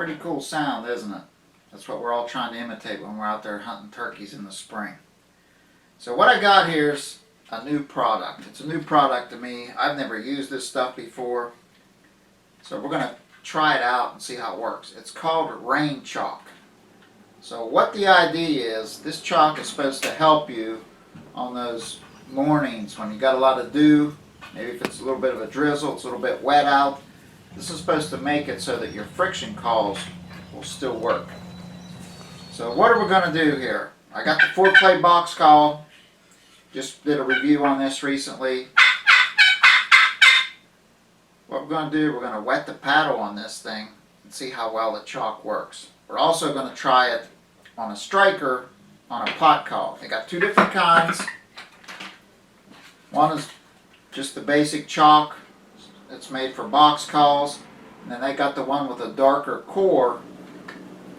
Pretty cool sound, isn't it? That's what we're all trying to imitate when we're out there hunting turkeys in the spring. So what I got here is a new product. It's a new product to me. I've never used this stuff before. So we're going to try it out and see how it works. It's called RainChalk. So what the idea is, this chalk is supposed to help you on those mornings when you got a lot of dew. Maybe if it's a little bit of a drizzle, it's a little bit wet out. This is supposed to make it so that your friction calls will still work. So what are we going to do here? I got the 4-play box call. Just did a review on this recently. What we're going to do, we're going to wet the paddle on this thing and see how well the chalk works. We're also going to try it on a striker on a pot call. They got two different kinds. One is just the basic chalk. It's made for box calls. And then they got the one with a darker core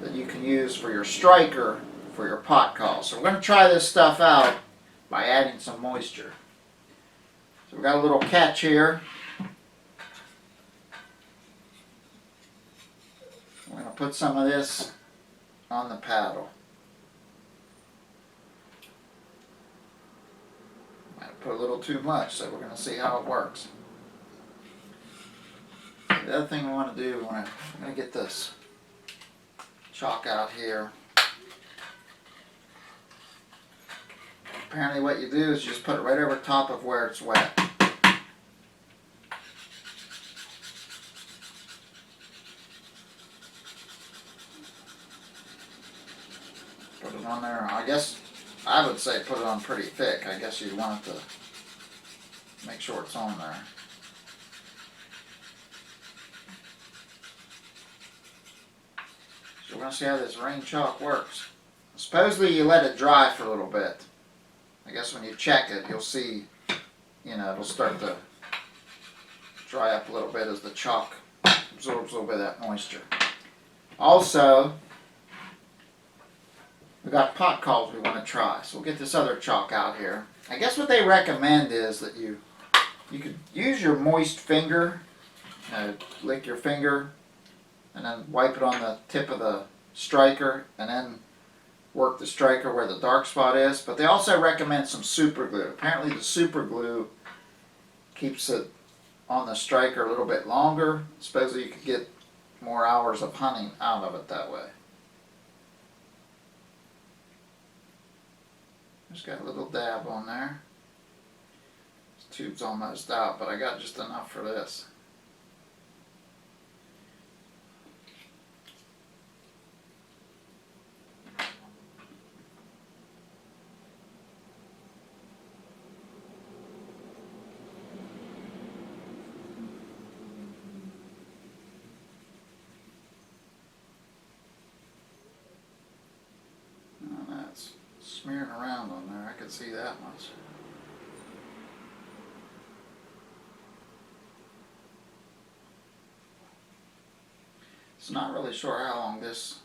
that you can use for your striker for your pot calls. So we're going to try this stuff out by adding some moisture. So we've got a little catch here. We're going to put some of this on the paddle. Might put a little too much, so we're going to see how it works. The other thing we want to do, I'm going to get this chalk out here. Apparently what you do is you just put it right over top of where it's wet. Put it on there. I guess I would say put it on pretty thick. I guess you'd want it to make sure it's on there. So we're going to see how this RainChalk works. Supposedly you let it dry for a little bit. I guess when you check it, you'll see, it'll start to dry up a little bit as the chalk absorbs a little bit of that moisture. Also, we've got pot calls we want to try. So we'll get this other chalk out here. I guess what they recommend is that you could use your moist finger, lick your finger, and then wipe it on the tip of the striker, and then work the striker where the dark spot is. But they also recommend some super glue. Apparently the super glue keeps it on the striker a little bit longer. Supposedly you could get more hours of hunting out of it that way. Just got a little dab on there. This tube's almost out, but I got just enough for this. Smearing around on there, I could see that much. So not really sure how long this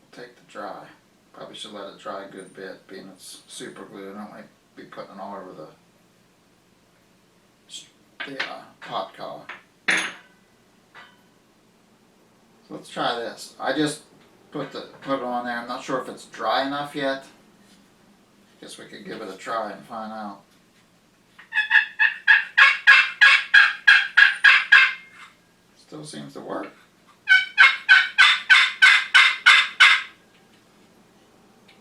will take to dry. Probably should let it dry a good bit, being it's super glue. I don't like to be putting it all over the pot collar. So let's try this. I just put it on there. I'm not sure if it's dry enough yet. Guess we could give it a try and find out. Still seems to work.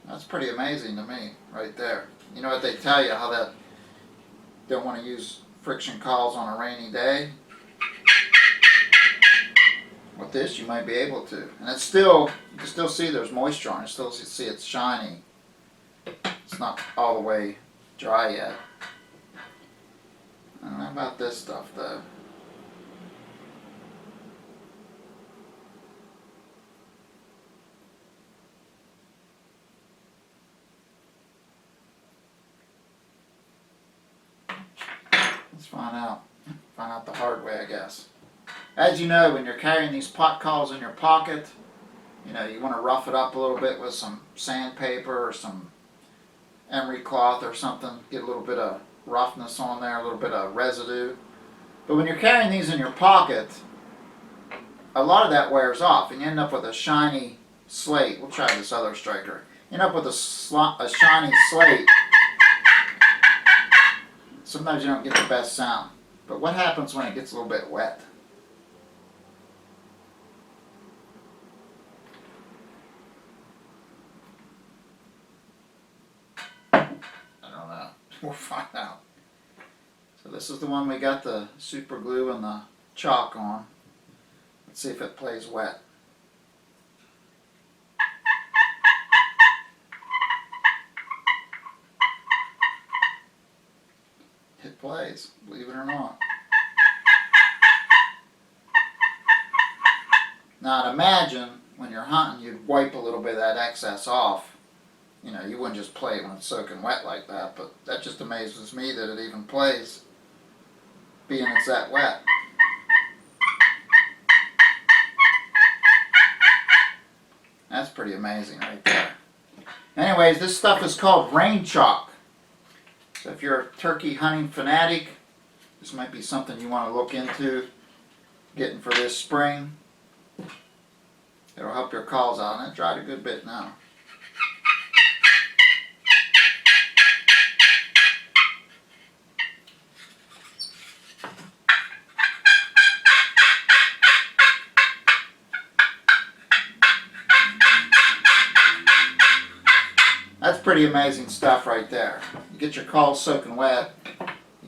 That's pretty amazing to me, right there. You know what they tell you, how that don't want to use friction calls on a rainy day? With this you might be able to. And it's still, you can still see there's moisture on it. You still see it's shiny. It's not all the way dry yet. I don't know about this stuff though. Let's find out the hard way, I guess. As you know, when you're carrying these pot calls in your pocket, you want to rough it up a little bit with some sandpaper or some emery cloth or something. Get a little bit of roughness on there, a little bit of residue. But when you're carrying these in your pocket, a lot of that wears off, and you end up with a shiny slate. We'll try this other striker. You end up with a shiny slate. Sometimes you don't get the best sound. But what happens when it gets a little bit wet? I don't know. We'll find out. So this is the one we got the super glue and the chalk on. Let's see if it plays wet. It plays, believe it or not. Now I'd imagine when you're hunting you'd wipe a little bit of that excess off. You know, you wouldn't just play it when it's soaking wet like that, but that just amazes me that it even plays, being it's that wet. That's pretty amazing right there. Anyways, this stuff is called RainChalk. So if you're a turkey hunting fanatic, this might be something you want to look into getting for this spring. It'll help your calls out, and it dried a good bit now. That's pretty amazing stuff right there. You get your calls soaking wet.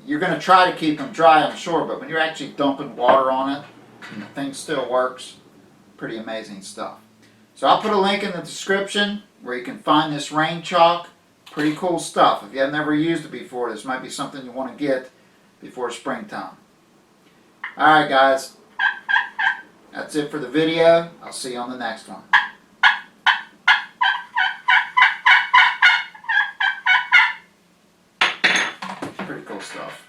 You're going to try to keep them dry, I'm sure, but when you're actually dumping water on it, and the thing still works, pretty amazing stuff. So I'll put a link in the description where you can find this RainChalk. Pretty cool stuff. If you have never used it before, this might be something you want to get before springtime. Alright guys, that's it for the video. I'll see you on the next one. Pretty cool stuff.